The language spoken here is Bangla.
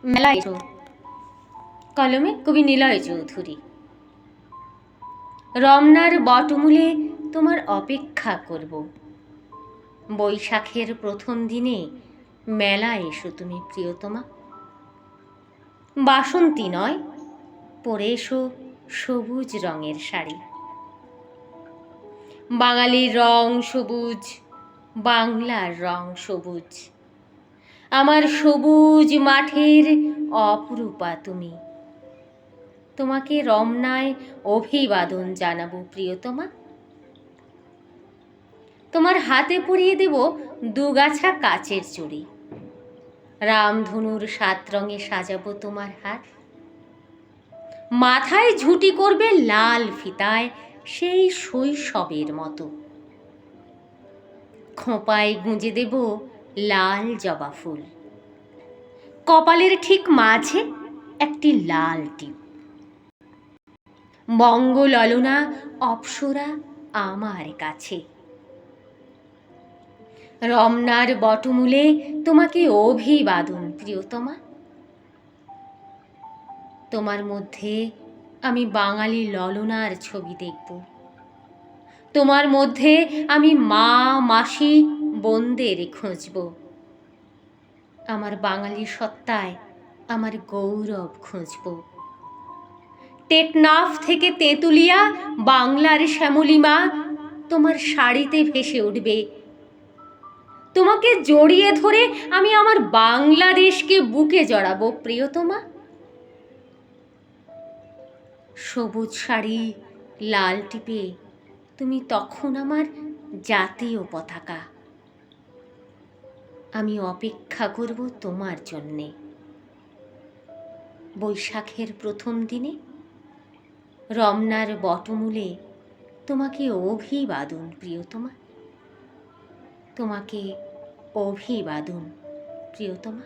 মেলা এসো। কলমে কবি নিলয় চৌধুরী। রমনার বটমূলে তোমার অপেক্ষা করব। বৈশাখের প্রথম দিনে মেলা এসো তুমি প্রিয়তমা। বাসন্তী নয়, পরে এসো সবুজ রঙের শাড়ি। বাঙালির রং সবুজ, বাংলার রং সবুজ। আমার সবুজ মাঠের অপরূপা তুমি। তোমাকে রমনায় অভিবাদন জানাবো প্রিয়তমা। তোমার হাতে পরিয়ে দেব দুগাছা কাচের চুড়ি। রামধনুর 7 রঙে সাজাবো তোমার হাত। মাথায় ঝুঁটি করবে লাল ফিতায় সেই শৈশবের মতো। খোঁপায় গুঁজে দেব লাল জবা ফুল। কপালের ঠিক মাঝে একটি লাল টিপ। বঙ্গললনা অপ্সরা আমার কাছে। রমনার বটমূলে তোমাকে অভিবাদন প্রিয়তমা। তোমার মধ্যে আমি বাঙালি ললনার ছবি দেখব। তোমার মধ্যে আমি মা মাসি বোনদের খুঁজব। আমার বাঙালি সত্তায় আমার গৌরব খুঁজব। টেকনাফ থেকে তেঁতুলিয়া বাংলার শ্যামলিমা তোমার শাড়িতে ভেসে উঠবে। তোমাকে জড়িয়ে ধরে আমি আমার বাংলাদেশকে বুকে জড়াবো প্রিয়তমা। সবুজ শাড়ি, লাল টিপে তুমি তখন আমার জাতীয় পতাকা। আমি অপেক্ষা করব তোমার জন্যে। বৈশাখের প্রথম দিনে রমনার বটমূলে তোমাকে অভিবাদন প্রিয়তমা। তোমাকে অভিবাদন প্রিয়তমা।